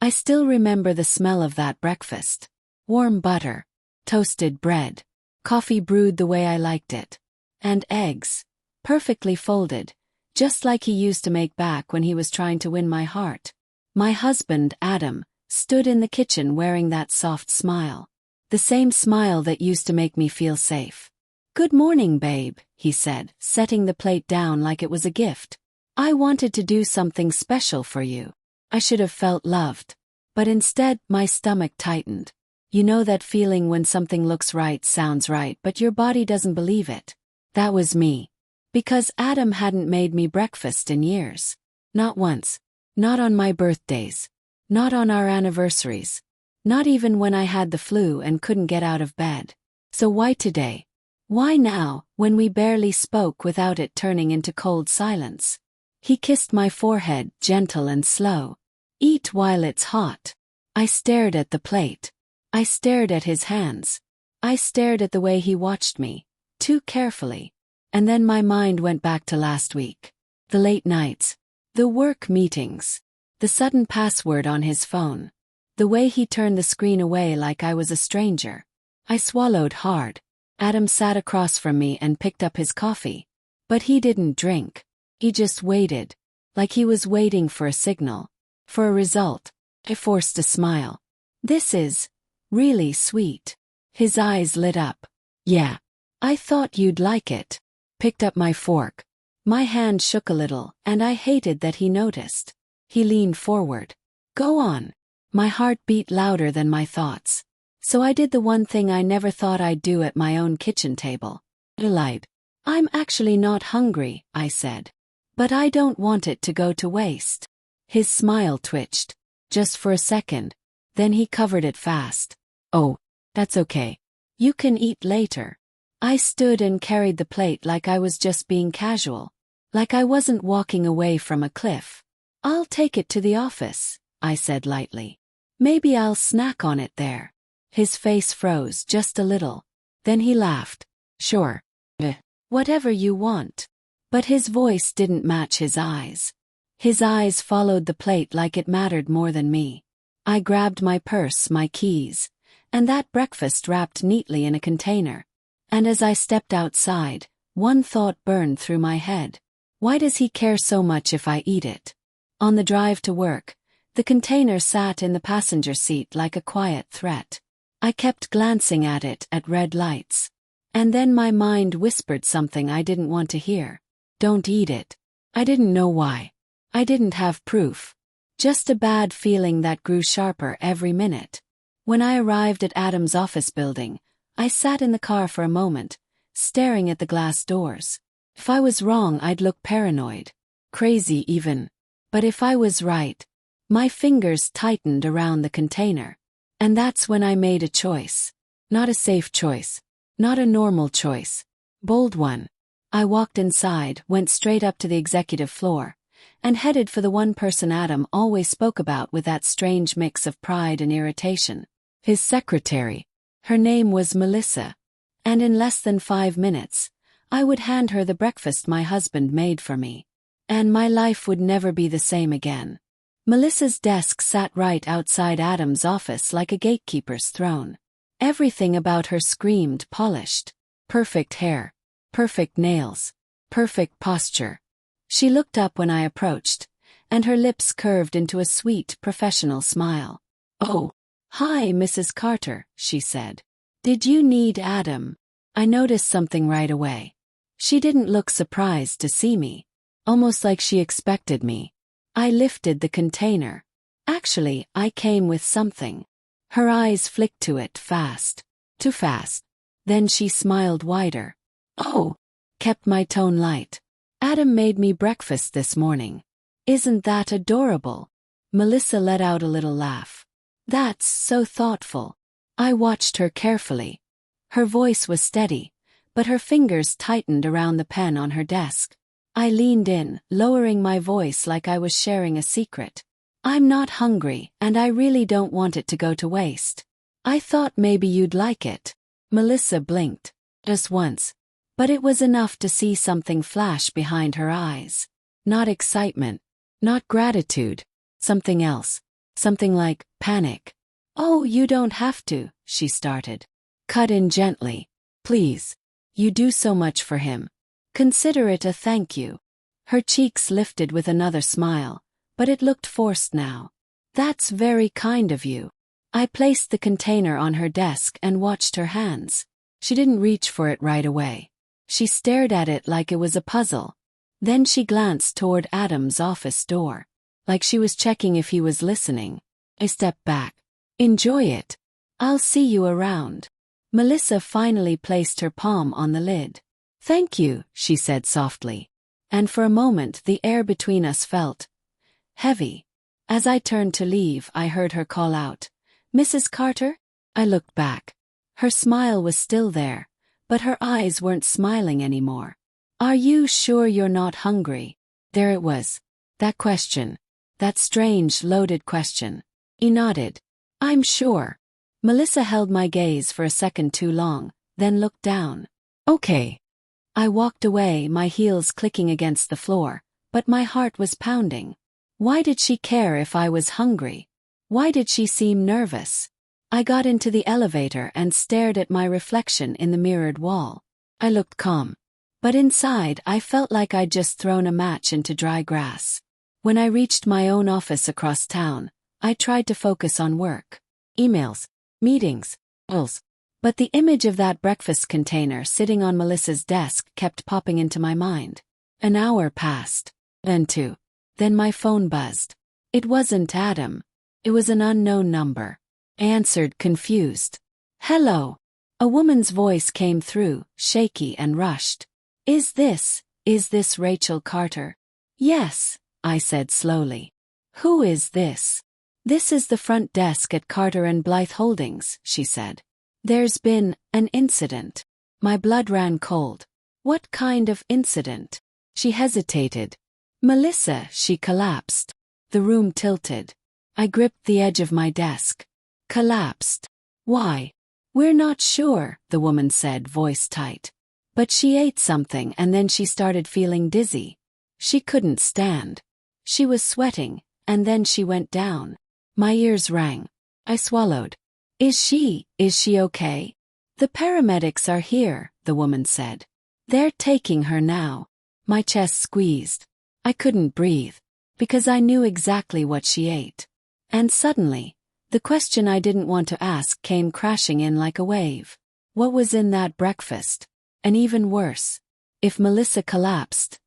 I still remember the smell of that breakfast. Warm butter, toasted bread, coffee brewed the way I liked it, and eggs, perfectly folded, just like he used to make back when he was trying to win my heart. My husband, Adam, stood in the kitchen wearing that soft smile. The same smile that used to make me feel safe. "Good morning, babe," he said, setting the plate down like it was a gift. "I wanted to do something special for you. I should have felt loved. But instead, my stomach tightened. You know that feeling when something looks right, sounds right, but your body doesn't believe it? That was me. Because Adam hadn't made me breakfast in years. Not once. Not on my birthdays. Not on our anniversaries. Not even when I had the flu and couldn't get out of bed. So why today? Why now, when we barely spoke without it turning into cold silence? He kissed my forehead, gentle and slow. "Eat while it's hot." I stared at the plate. I stared at his hands. I stared at the way he watched me, too carefully. And then my mind went back to last week. The late nights. The work meetings. The sudden password on his phone. The way he turned the screen away like I was a stranger. I swallowed hard. Adam sat across from me and picked up his coffee. But he didn't drink. He just waited. Like he was waiting for a signal. For a result. I forced a smile. "This is really sweet." His eyes lit up. "Yeah. I thought you'd like it." Picked up my fork. My hand shook a little, and I hated that he noticed. He leaned forward. "Go on." My heart beat louder than my thoughts. So I did the one thing I never thought I'd do at my own kitchen table. I lied. "I'm actually not hungry," I said. "But I don't want it to go to waste." His smile twitched. Just for a second. Then he covered it fast. "Oh, that's okay. You can eat later." I stood and carried the plate like I was just being casual. Like I wasn't walking away from a cliff. "I'll take it to the office," I said lightly. "Maybe I'll snack on it there." His face froze just a little. Then he laughed. "Sure. Whatever you want." But his voice didn't match his eyes. His eyes followed the plate like it mattered more than me. I grabbed my purse, my keys, and that breakfast wrapped neatly in a container. And as I stepped outside, one thought burned through my head. Why does he care so much if I eat it? On the drive to work, the container sat in the passenger seat like a quiet threat. I kept glancing at it at red lights. And then my mind whispered something I didn't want to hear. "Don't eat it." I didn't know why. I didn't have proof. Just a bad feeling that grew sharper every minute. When I arrived at Adam's office building, I sat in the car for a moment, staring at the glass doors. If I was wrong, I'd look paranoid. Crazy even. But if I was right, my fingers tightened around the container. And that's when I made a choice. Not a safe choice. Not a normal choice. Bold one. I walked inside, went straight up to the executive floor, and headed for the one person Adam always spoke about with that strange mix of pride and irritation. His secretary. Her name was Melissa. And in less than 5 minutes, I would hand her the breakfast my husband made for me. And my life would never be the same again. Melissa's desk sat right outside Adam's office like a gatekeeper's throne. Everything about her screamed polished. Perfect hair. Perfect nails. Perfect posture. She looked up when I approached, and her lips curved into a sweet, professional smile. "Oh, hi, Mrs. Carter," she said. "Did you need Adam?" I noticed something right away. She didn't look surprised to see me. Almost like she expected me. I lifted the container. "Actually, I came with something." Her eyes flicked to it fast. Too fast. Then she smiled wider. "Oh," kept my tone light. "Adam made me breakfast this morning. Isn't that adorable?" Melissa let out a little laugh. "That's so thoughtful." I watched her carefully. Her voice was steady, but her fingers tightened around the pen on her desk. I leaned in, lowering my voice like I was sharing a secret. "I'm not hungry, and I really don't want it to go to waste. I thought maybe you'd like it." Melissa blinked. Just once. But it was enough to see something flash behind her eyes. Not excitement. Not gratitude. Something else. Something like, panic. "Oh, you don't have to," she started. "Cut in gently. Please. You do so much for him. Consider it a thank you." Her cheeks lifted with another smile, but it looked forced now. "That's very kind of you." I placed the container on her desk and watched her hands. She didn't reach for it right away. She stared at it like it was a puzzle. Then she glanced toward Adam's office door, like she was checking if he was listening. I stepped back. "Enjoy it. I'll see you around." Melissa finally placed her palm on the lid. "Thank you," she said softly. And for a moment the air between us felt heavy. As I turned to leave, I heard her call out, "Mrs. Carter?" I looked back. Her smile was still there, but her eyes weren't smiling anymore. "Are you sure you're not hungry?" There it was. That question. That strange, loaded question. He nodded. "I'm sure." Melissa held my gaze for a second too long, then looked down. "Okay." I walked away, my heels clicking against the floor, but my heart was pounding. Why did she care if I was hungry? Why did she seem nervous? I got into the elevator and stared at my reflection in the mirrored wall. I looked calm. But inside, I felt like I'd just thrown a match into dry grass. When I reached my own office across town, I tried to focus on work. Emails, meetings, calls. But the image of that breakfast container sitting on Melissa's desk kept popping into my mind. An hour passed. Then two. Then my phone buzzed. It wasn't Adam. It was an unknown number. I answered, confused. "Hello." A woman's voice came through, shaky and rushed. Is this Rachel Carter?" "Yes," I said slowly. "Who is this?" "This is the front desk at Carter and Blythe Holdings," she said. "There's been an incident." My blood ran cold. "What kind of incident?" She hesitated. "Melissa," she collapsed. The room tilted. I gripped the edge of my desk. "Collapsed? Why?" "We're not sure," the woman said, voice tight. "But she ate something and then she started feeling dizzy. She couldn't stand. She was sweating, and then she went down." My ears rang. I swallowed. Is she okay?" "The paramedics are here," the woman said. "They're taking her now." My chest squeezed. I couldn't breathe, because I knew exactly what she ate. And suddenly, the question I didn't want to ask came crashing in like a wave. What was in that breakfast? And even worse, if Melissa collapsed,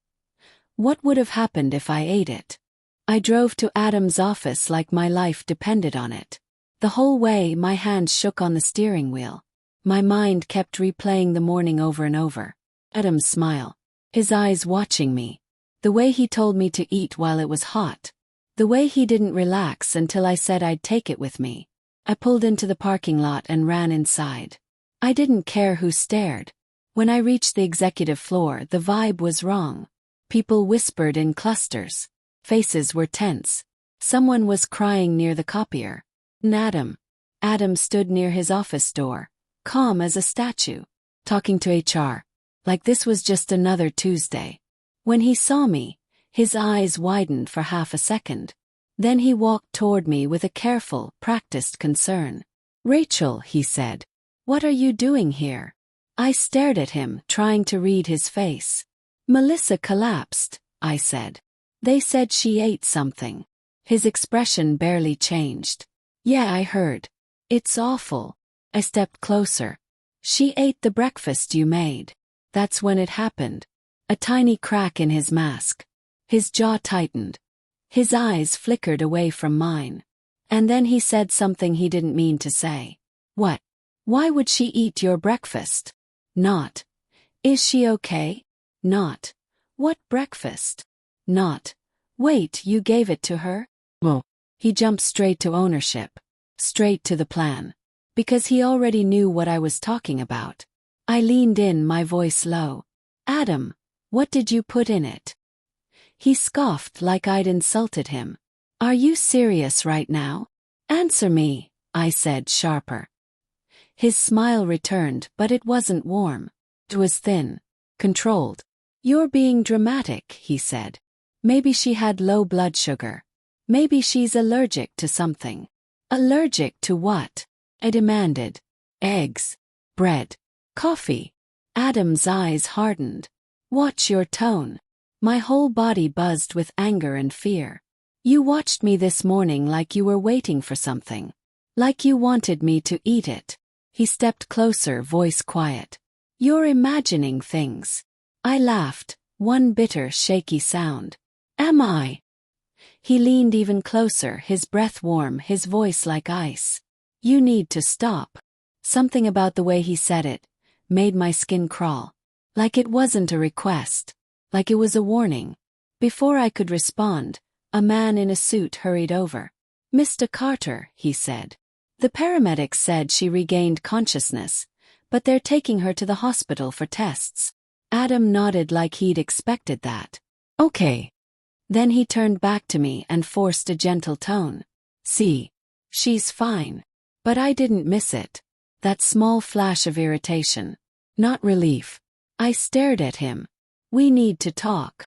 what would have happened if I ate it? I drove to Adam's office like my life depended on it. The whole way my hands shook on the steering wheel. My mind kept replaying the morning over and over. Adam's smile. His eyes watching me. The way he told me to eat while it was hot. The way he didn't relax until I said I'd take it with me. I pulled into the parking lot and ran inside. I didn't care who stared. When I reached the executive floor, the vibe was wrong. People whispered in clusters. Faces were tense. Someone was crying near the copier. And Adam stood near his office door, calm as a statue, talking to HR, like this was just another Tuesday. When he saw me, his eyes widened for half a second. Then he walked toward me with a careful, practiced concern. "Rachel," he said, "what are you doing here?" I stared at him, trying to read his face. "Melissa collapsed," I said. "They said she ate something." His expression barely changed. "Yeah, I heard. It's awful." I stepped closer. "She ate the breakfast you made." That's when it happened. A tiny crack in his mask. His jaw tightened. His eyes flickered away from mine. And then he said something he didn't mean to say. "What? Why would she eat your breakfast?" Not, "Is she okay?" Not, "What breakfast?" Not, "Wait, you gave it to her?" Well, he jumped straight to ownership. Straight to the plan. Because he already knew what I was talking about. I leaned in, my voice low. "Adam, what did you put in it?" He scoffed like I'd insulted him. "Are you serious right now? Answer me," I said, sharper. His smile returned, but it wasn't warm. It was thin, controlled. "You're being dramatic," he said. "Maybe she had low blood sugar. Maybe she's allergic to something. Allergic to what? I demanded. Eggs, bread, coffee. Adam's eyes hardened. Watch your tone. My whole body buzzed with anger and fear. You watched me this morning like you were waiting for something. Like you wanted me to eat it. He stepped closer, voice quiet. You're imagining things. I laughed, one bitter, shaky sound. Am I? He leaned even closer, his breath warm, his voice like ice. You need to stop. Something about the way he said it made my skin crawl. Like it wasn't a request. Like it was a warning. Before I could respond, a man in a suit hurried over. Mr. Carter, he said. The paramedics said she regained consciousness, but they're taking her to the hospital for tests. Adam nodded like he'd expected that. Okay. Then he turned back to me and forced a gentle tone. See, she's fine. But I didn't miss it. That small flash of irritation. Not relief. I stared at him. We need to talk.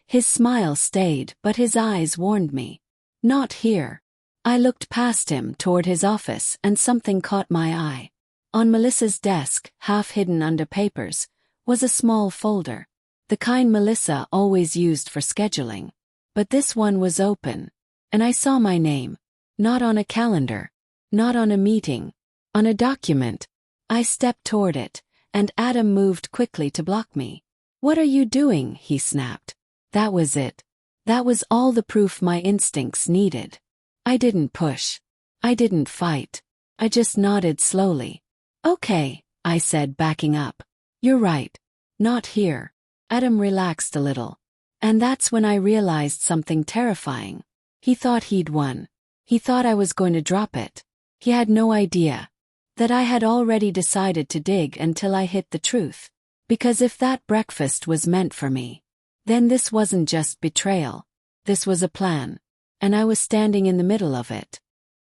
His smile stayed, but his eyes warned me. Not here. I looked past him toward his office and something caught my eye. On Melissa's desk, half hidden under papers, was a small folder. The kind Melissa always used for scheduling. But this one was open. And I saw my name. Not on a calendar. Not on a meeting. On a document. I stepped toward it, and Adam moved quickly to block me. What are you doing? He snapped. That was it. That was all the proof my instincts needed. I didn't push. I didn't fight. I just nodded slowly. Okay, I said, backing up. You're right. Not here. Adam relaxed a little. And that's when I realized something terrifying. He thought he'd won. He thought I was going to drop it. He had no idea that I had already decided to dig until I hit the truth. Because if that breakfast was meant for me, then this wasn't just betrayal. This was a plan. And I was standing in the middle of it.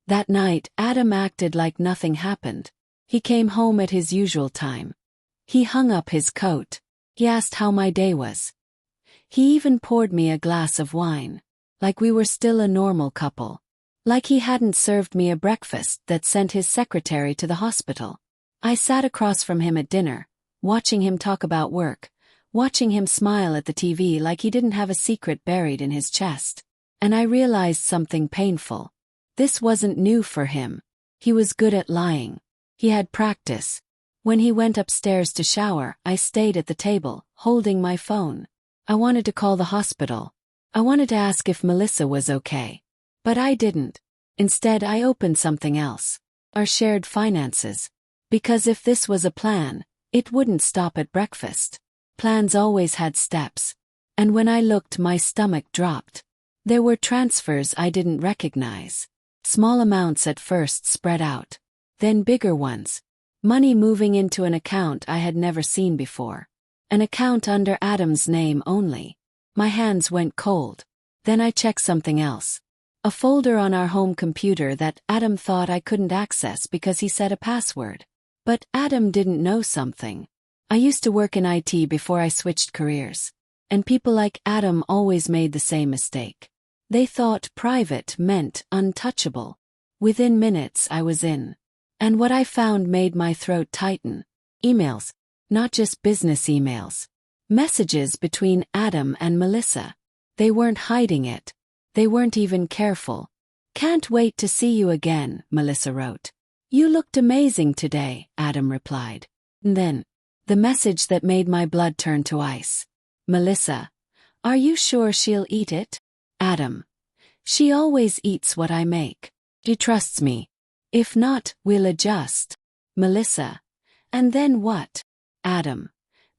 That night, Adam acted like nothing happened. He came home at his usual time. He hung up his coat. He asked how my day was. He even poured me a glass of wine. Like we were still a normal couple. Like he hadn't served me a breakfast that sent his secretary to the hospital. I sat across from him at dinner, watching him talk about work, watching him smile at the TV like he didn't have a secret buried in his chest. And I realized something painful. This wasn't new for him. He was good at lying. He had practice. When he went upstairs to shower, I stayed at the table, holding my phone. I wanted to call the hospital. I wanted to ask if Melissa was okay. But I didn't. Instead, I opened something else. Our shared finances. Because if this was a plan, it wouldn't stop at breakfast. Plans always had steps. And when I looked, my stomach dropped. There were transfers I didn't recognize. Small amounts at first spread out. Then bigger ones. Money moving into an account I had never seen before. An account under Adam's name only. My hands went cold. Then I checked something else. A folder on our home computer that Adam thought I couldn't access because he set a password. But Adam didn't know something. I used to work in IT before I switched careers. And people like Adam always made the same mistake. They thought private meant untouchable. Within minutes I was in. And what I found made my throat tighten. Emails. Not just business emails. Messages between Adam and Melissa. They weren't hiding it. They weren't even careful. Can't wait to see you again, Melissa wrote. You looked amazing today, Adam replied. And then, the message that made my blood turn to ice. Melissa, are you sure she'll eat it? Adam. She always eats what I make. She trusts me. If not, we'll adjust. Melissa. And then what? Adam.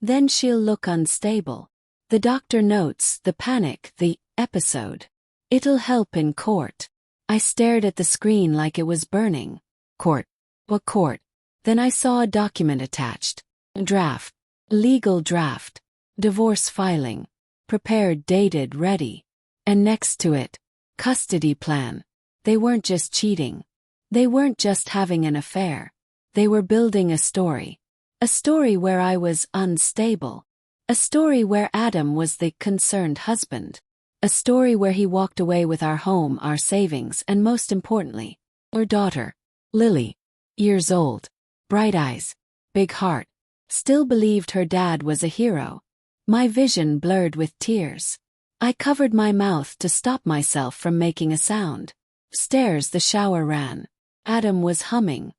Then she'll look unstable. The doctor notes the panic, the episode. It'll help in court. I stared at the screen like it was burning. Court. What court? Then I saw a document attached. Draft. Legal draft. Divorce filing. Prepared, dated, ready. And next to it, custody plan. They weren't just cheating. They weren't just having an affair. They were building a story. A story where I was unstable. A story where Adam was the concerned husband. A story where he walked away with our home, our savings, and most importantly, our daughter, Lily, years old, bright eyes, big heart, still believed her dad was a hero. My vision blurred with tears. I covered my mouth to stop myself from making a sound. Upstairs the shower ran. Adam was humming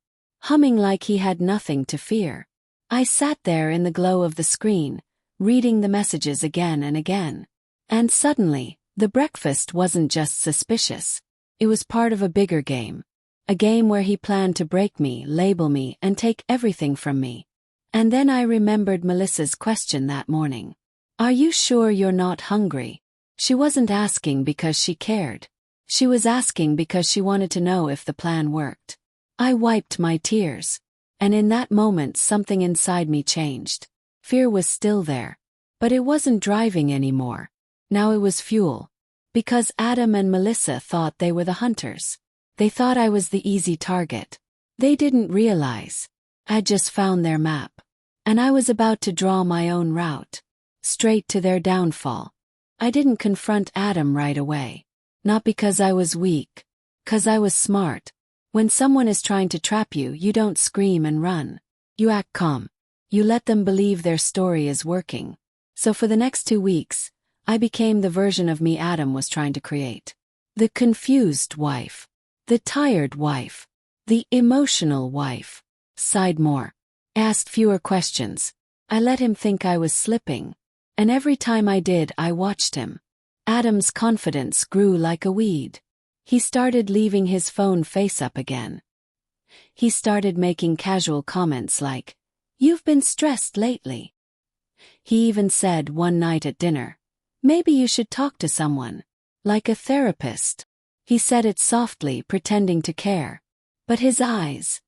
like he had nothing to fear. I sat there in the glow of the screen, reading the messages again and again. And suddenly, the breakfast wasn't just suspicious. It was part of a bigger game. A game where he planned to break me, label me, and take everything from me. And then I remembered Melissa's question that morning. Are you sure you're not hungry? She wasn't asking because she cared. She was asking because she wanted to know if the plan worked. I wiped my tears. And in that moment something inside me changed. Fear was still there. But it wasn't driving anymore. Now it was fuel. Because Adam and Melissa thought they were the hunters. They thought I was the easy target. They didn't realize. I'd just found their map. And I was about to draw my own route. Straight to their downfall. I didn't confront Adam right away. Not because I was weak. 'Cause I was smart. When someone is trying to trap you, you don't scream and run. You act calm. You let them believe their story is working. So for the next 2 weeks, I became the version of me Adam was trying to create. The confused wife. The tired wife. The emotional wife. Sighed more. Asked fewer questions. I let him think I was slipping. And every time I did, I watched him. Adam's confidence grew like a weed. He started leaving his phone face up again. He started making casual comments like, "You've been stressed lately." He even said one night at dinner, "Maybe you should talk to someone. Like a therapist." He said it softly, pretending to care. But his eyes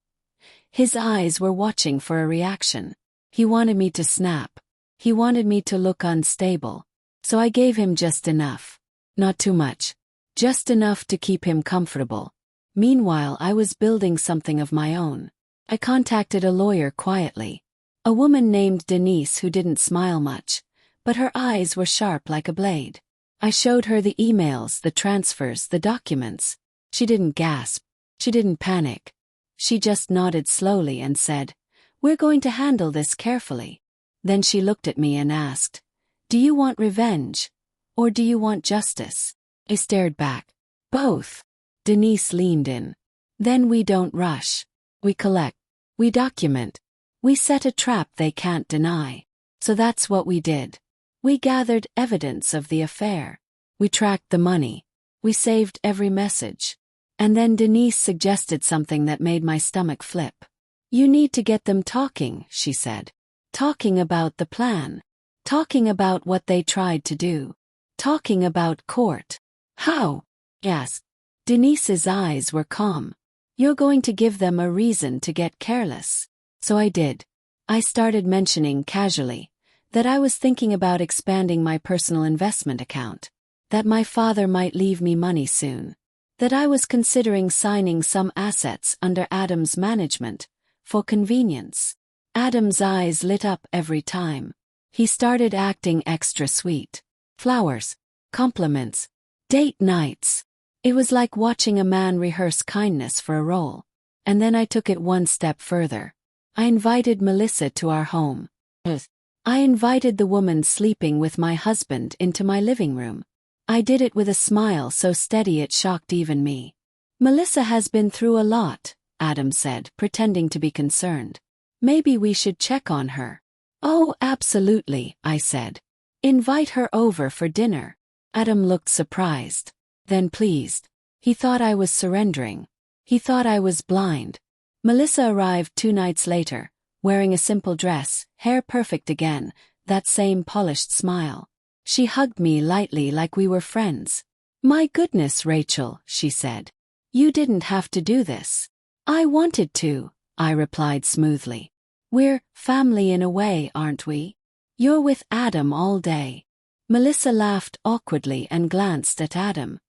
were watching for a reaction. He wanted me to snap. He wanted me to look unstable. So I gave him just enough. Not too much. Just enough to keep him comfortable. Meanwhile, I was building something of my own. I contacted a lawyer quietly. A woman named Denise who didn't smile much, but her eyes were sharp like a blade. I showed her the emails, the transfers, the documents. She didn't gasp. She didn't panic. She just nodded slowly and said, "We're going to handle this carefully." Then she looked at me and asked, "Do you want revenge? Or do you want justice?" I stared back. "Both." Denise leaned in. "Then we don't rush. We collect. We document. We set a trap they can't deny." So that's what we did. We gathered evidence of the affair. We tracked the money. We saved every message. And then Denise suggested something that made my stomach flip. "You need to get them talking," she said. "Talking about the plan. Talking about what they tried to do. Talking about court." "How?" I asked. Denise's eyes were calm. "You're going to give them a reason to get careless." So I did. I started mentioning casually that I was thinking about expanding my personal investment account, that my father might leave me money soon, that I was considering signing some assets under Adam's management, for convenience. Adam's eyes lit up every time. He started acting extra sweet. Flowers, compliments, date nights. It was like watching a man rehearse kindness for a role. And then I took it one step further. I invited Melissa to our home. I invited the woman sleeping with my husband into my living room. I did it with a smile so steady it shocked even me. "Melissa has been through a lot," Adam said, pretending to be concerned. "Maybe we should check on her." "Oh, absolutely," I said. "Invite her over for dinner." Adam looked surprised, then pleased. He thought I was surrendering. He thought I was blind. Melissa arrived 2 nights later, wearing a simple dress, hair perfect again, that same polished smile. She hugged me lightly like we were friends. "My goodness, Rachel," she said. "You didn't have to do this." "I wanted to," I replied smoothly. "We're family in a way, aren't we? You're with Adam all day." Melissa laughed awkwardly and glanced at Adam.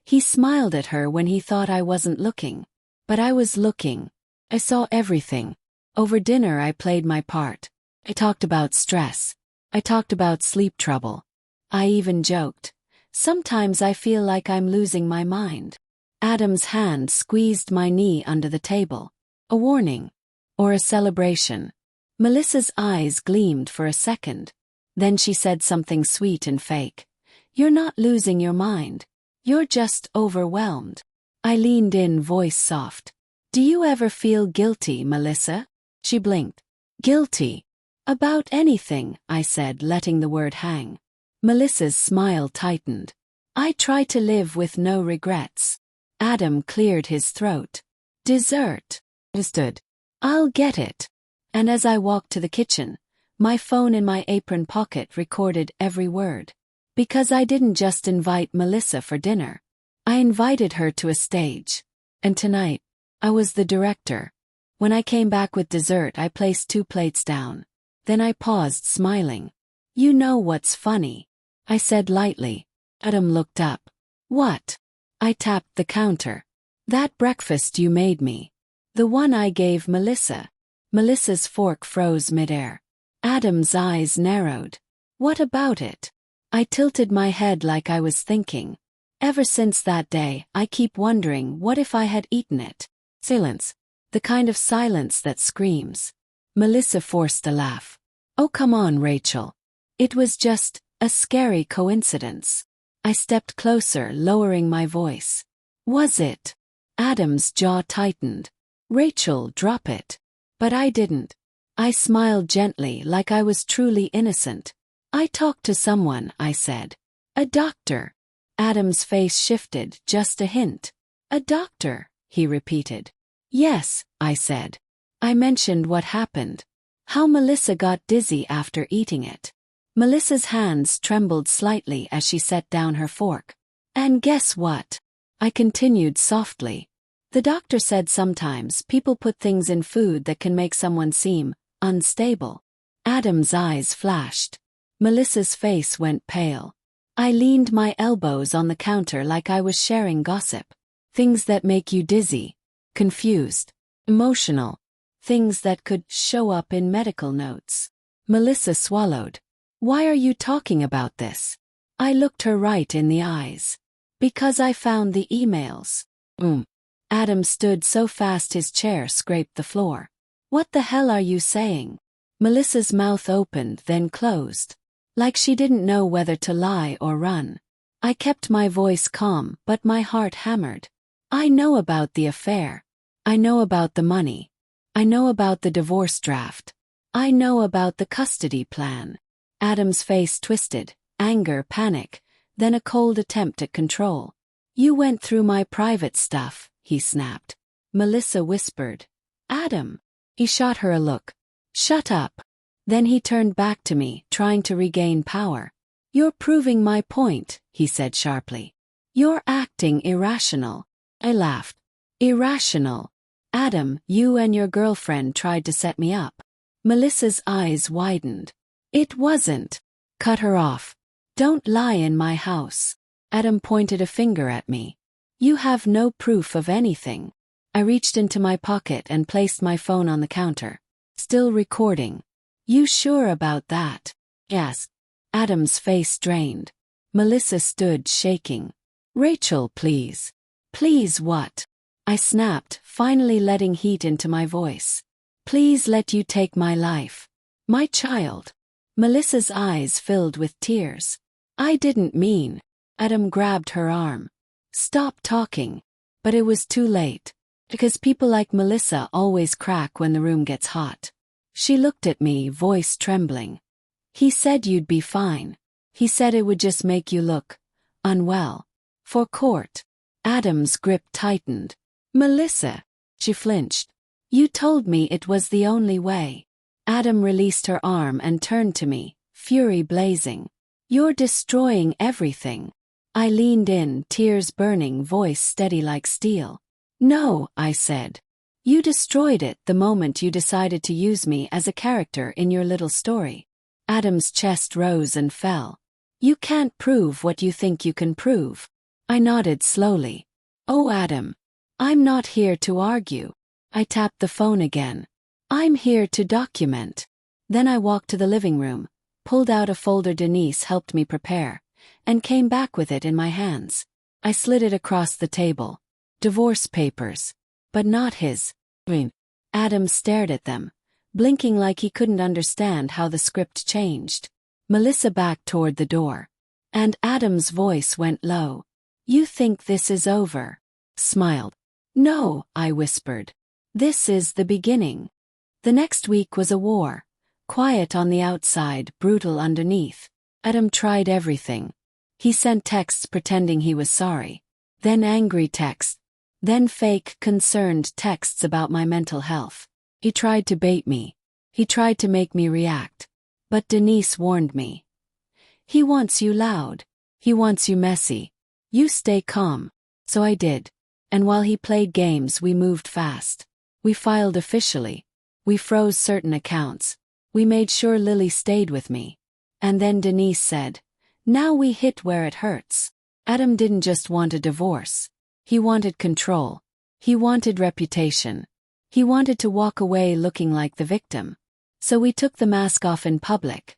He smiled at her when he thought I wasn't looking. But I was looking. I saw everything. Over dinner I played my part. I talked about stress. I talked about sleep trouble. I even joked, Sometimes I feel like I'm losing my mind. Adam's hand squeezed my knee under the table. A warning. Or a celebration. Melissa's eyes gleamed for a second. Then she said something sweet and fake. You're not losing your mind. You're just overwhelmed. I leaned in, voice soft. Do you ever feel guilty, Melissa? She blinked. Guilty? About anything, I said, letting the word hang. Melissa's smile tightened. I try to live with no regrets. Adam cleared his throat. Dessert. Understood. I'll get it. And as I walked to the kitchen, my phone in my apron pocket recorded every word. Because I didn't just invite Melissa for dinner. I invited her to a stage. And tonight, I was the director. When I came back with dessert, I placed 2 plates down. Then I paused, smiling. You know what's funny? I said lightly. Adam looked up. What? I tapped the counter. That breakfast you made me. The one I gave Melissa. Melissa's fork froze midair. Adam's eyes narrowed. What about it? I tilted my head like I was thinking. Ever since that day, I keep wondering what if I had eaten it. Silence. The kind of silence that screams. Melissa forced a laugh. Oh, come on, Rachel. It was just a scary coincidence. I stepped closer, lowering my voice. Was it? Adam's jaw tightened. Rachel, drop it. But I didn't. I smiled gently, like I was truly innocent. I talked to someone, I said. A doctor. Adam's face shifted, just a hint. A doctor, he repeated. Yes, I said. I mentioned what happened. How Melissa got dizzy after eating it. Melissa's hands trembled slightly as she set down her fork. And guess what? I continued softly. The doctor said sometimes people put things in food that can make someone seem unstable. Adam's eyes flashed. Melissa's face went pale. I leaned my elbows on the counter like I was sharing gossip. Things that make you dizzy, confused, emotional. Things that could show up in medical notes. Melissa swallowed. Why are you talking about this? I looked her right in the eyes. Because I found the emails. Adam stood so fast his chair scraped the floor. What the hell are you saying? Melissa's mouth opened, then closed. Like she didn't know whether to lie or run. I kept my voice calm, but my heart hammered. I know about the affair. I know about the money. I know about the divorce draft. I know about the custody plan. Adam's face twisted, anger, panic, then a cold attempt at control. You went through my private stuff, he snapped. Melissa whispered. Adam. He shot her a look. Shut up. Then he turned back to me, trying to regain power. You're proving my point, he said sharply. You're acting irrational. I laughed. Irrational. Adam, you and your girlfriend tried to set me up. Melissa's eyes widened. It wasn't. Cut her off. Don't lie in my house. Adam pointed a finger at me. You have no proof of anything. I reached into my pocket and placed my phone on the counter. Still recording. You sure about that? Yes. Adam's face drained. Melissa stood shaking. Rachel, please. Please what? I snapped, finally letting heat into my voice. Please let you take my life. My child. Melissa's eyes filled with tears. I didn't mean. Adam grabbed her arm. Stop talking. But it was too late. Because people like Melissa always crack when the room gets hot. She looked at me, voice trembling. He said you'd be fine. He said it would just make you look unwell. For court. Adam's grip tightened. Melissa. She flinched. You told me it was the only way. Adam released her arm and turned to me, fury blazing. You're destroying everything. I leaned in, tears burning, voice steady like steel. No, I said. You destroyed it the moment you decided to use me as a character in your little story. Adam's chest rose and fell. You can't prove what you think you can prove. I nodded slowly. Oh, Adam. I'm not here to argue. I tapped the phone again. I'm here to document. Then I walked to the living room, pulled out a folder Denise helped me prepare, and came back with it in my hands. I slid it across the table. Divorce papers. But not his. Adam stared at them, blinking like he couldn't understand how the script changed. Melissa backed toward the door. And Adam's voice went low. "You think this is over?" Smiled. "No," I whispered. "This is the beginning." The next week was a war. Quiet on the outside, brutal underneath. Adam tried everything. He sent texts pretending he was sorry. Then angry texts. Then fake, concerned texts about my mental health. He tried to bait me. He tried to make me react. But Denise warned me. "He wants you loud. He wants you messy. You stay calm." So I did. And while he played games, we moved fast. We filed officially. We froze certain accounts. We made sure Lily stayed with me. And then Denise said, "Now we hit where it hurts." Adam didn't just want a divorce. He wanted control. He wanted reputation. He wanted to walk away looking like the victim. So we took the mask off in public.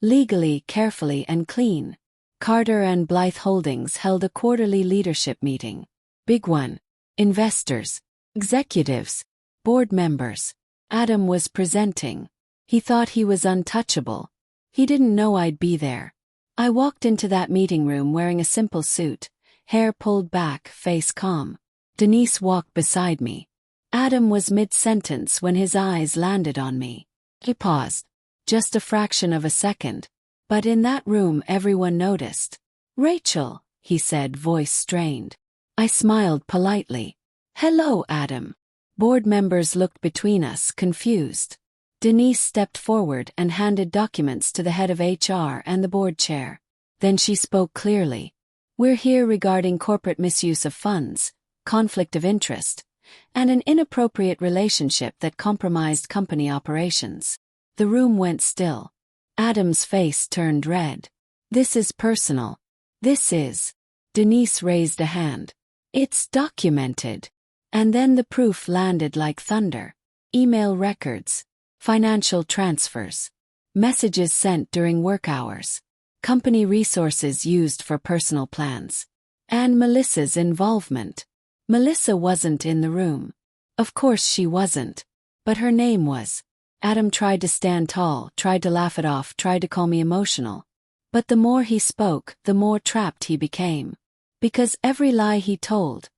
Legally, carefully, and clean. Carter and Blythe Holdings held a quarterly leadership meeting. Big one. Investors, executives, board members. Adam was presenting. He thought he was untouchable. He didn't know I'd be there. I walked into that meeting room wearing a simple suit, hair pulled back, face calm. Denise walked beside me. Adam was mid-sentence when his eyes landed on me. He paused. Just a fraction of a second. But in that room everyone noticed. "Rachel," he said, voice strained. I smiled politely. "Hello, Adam." Board members looked between us, confused. Denise stepped forward and handed documents to the head of HR and the board chair. Then she spoke clearly. "We're here regarding corporate misuse of funds, conflict of interest, and an inappropriate relationship that compromised company operations." The room went still. Adam's face turned red. "This is personal. This is." Denise raised a hand. "It's documented." And then the proof landed like thunder. Email records. Financial transfers. Messages sent during work hours. Company resources used for personal plans. And Melissa's involvement. Melissa wasn't in the room. Of course she wasn't. But her name was. Adam tried to stand tall, tried to laugh it off, tried to call me emotional. But the more he spoke, the more trapped he became. Because every lie he told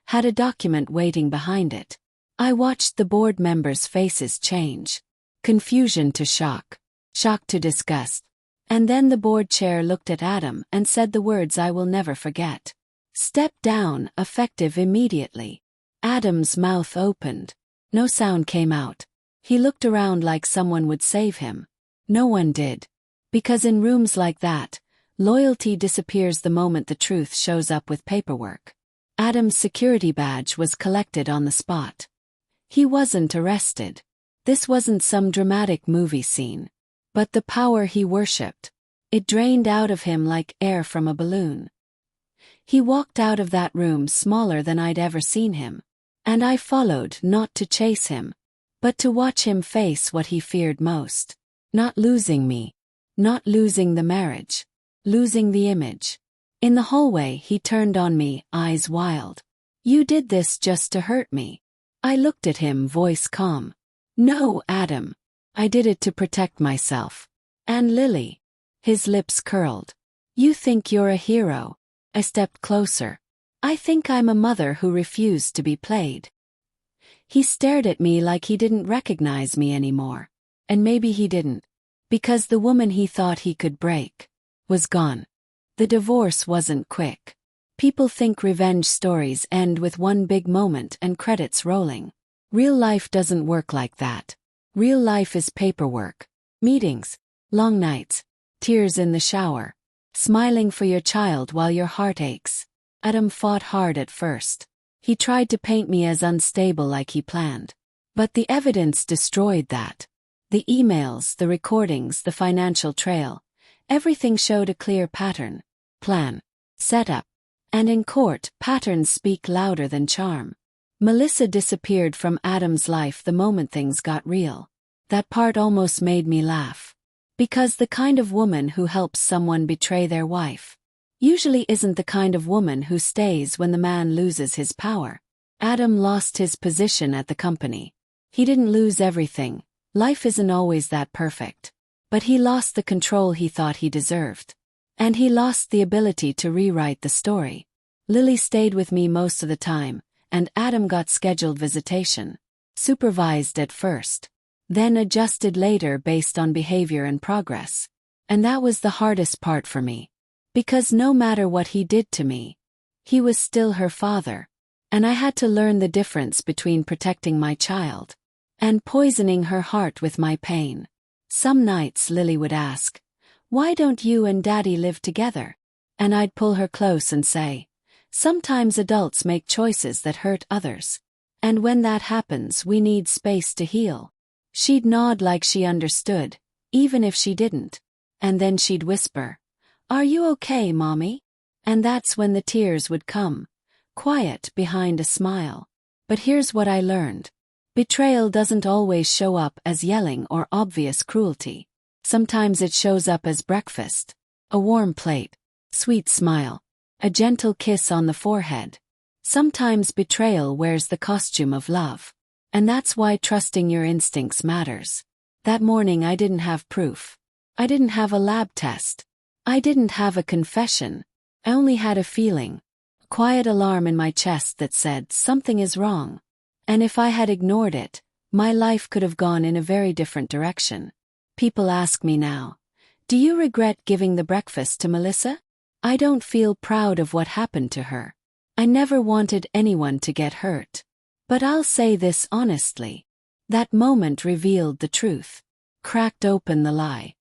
had a document waiting behind it. I watched the board members' faces change. Confusion to shock. Shock to disgust. And then the board chair looked at Adam and said the words I will never forget. "Step down, effective immediately." Adam's mouth opened. No sound came out. He looked around like someone would save him. No one did. Because in rooms like that, loyalty disappears the moment the truth shows up with paperwork. Adam's security badge was collected on the spot. He wasn't arrested. This wasn't some dramatic movie scene. But the power he worshipped. It drained out of him like air from a balloon. He walked out of that room smaller than I'd ever seen him. And I followed, not to chase him, but to watch him face what he feared most. Not losing me. Not losing the marriage. Losing the image. In the hallway he turned on me, eyes wild. "You did this just to hurt me." I looked at him, voice calm. "No, Adam. I did it to protect myself. And Lily." His lips curled. "You think you're a hero." I stepped closer. "I think I'm a mother who refused to be played." He stared at me like he didn't recognize me anymore. And maybe he didn't. Because the woman he thought he could break was gone. The divorce wasn't quick. People think revenge stories end with one big moment and credits rolling. Real life doesn't work like that. Real life is paperwork. Meetings. Long nights. Tears in the shower. Smiling for your child while your heart aches. Adam fought hard at first. He tried to paint me as unstable like he planned. But the evidence destroyed that. The emails, the recordings, the financial trail. Everything showed a clear pattern, plan, setup. And in court, patterns speak louder than charm. Melissa disappeared from Adam's life the moment things got real. That part almost made me laugh. Because the kind of woman who helps someone betray their wife usually isn't the kind of woman who stays when the man loses his power. Adam lost his position at the company. He didn't lose everything. Life isn't always that perfect. But he lost the control he thought he deserved. And he lost the ability to rewrite the story. Lily stayed with me most of the time, and Adam got scheduled visitation. Supervised at first. Then adjusted later based on behavior and progress. And that was the hardest part for me. Because no matter what he did to me, he was still her father. And I had to learn the difference between protecting my child and poisoning her heart with my pain. Some nights Lily would ask, "Why don't you and Daddy live together?" And I'd pull her close and say, "Sometimes adults make choices that hurt others. And when that happens, we need space to heal." She'd nod like she understood, even if she didn't. And then she'd whisper, "Are you okay, Mommy?" And that's when the tears would come, quiet behind a smile. But here's what I learned. Betrayal doesn't always show up as yelling or obvious cruelty. Sometimes it shows up as breakfast, a warm plate, sweet smile, a gentle kiss on the forehead. Sometimes betrayal wears the costume of love. And that's why trusting your instincts matters. That morning I didn't have proof. I didn't have a lab test. I didn't have a confession. I only had a feeling, a quiet alarm in my chest that said something is wrong. And if I had ignored it, my life could have gone in a very different direction. People ask me now, "Do you regret giving the breakfast to Melissa?" I don't feel proud of what happened to her. I never wanted anyone to get hurt. But I'll say this honestly. That moment revealed the truth, cracked open the lie.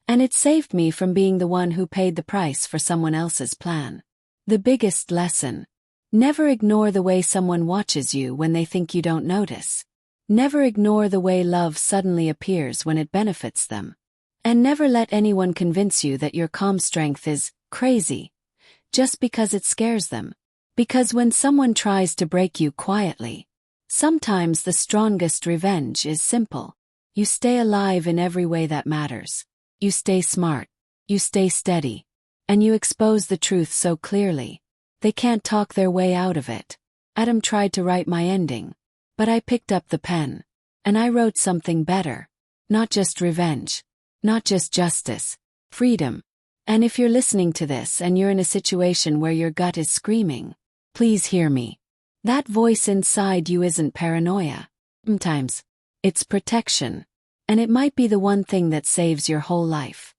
And it saved me from being the one who paid the price for someone else's plan. The biggest lesson. Never ignore the way someone watches you when they think you don't notice. Never ignore the way love suddenly appears when it benefits them. And never let anyone convince you that your calm strength is crazy, just because it scares them. Because when someone tries to break you quietly, sometimes the strongest revenge is simple. You stay alive in every way that matters. You stay smart. You stay steady. And you expose the truth so clearly. They can't talk their way out of it. Adam tried to write my ending. But I picked up the pen. And I wrote something better. Not just revenge. Not just justice. Freedom. And if you're listening to this and you're in a situation where your gut is screaming, please hear me. That voice inside you isn't paranoia. Sometimes, it's protection. And it might be the one thing that saves your whole life.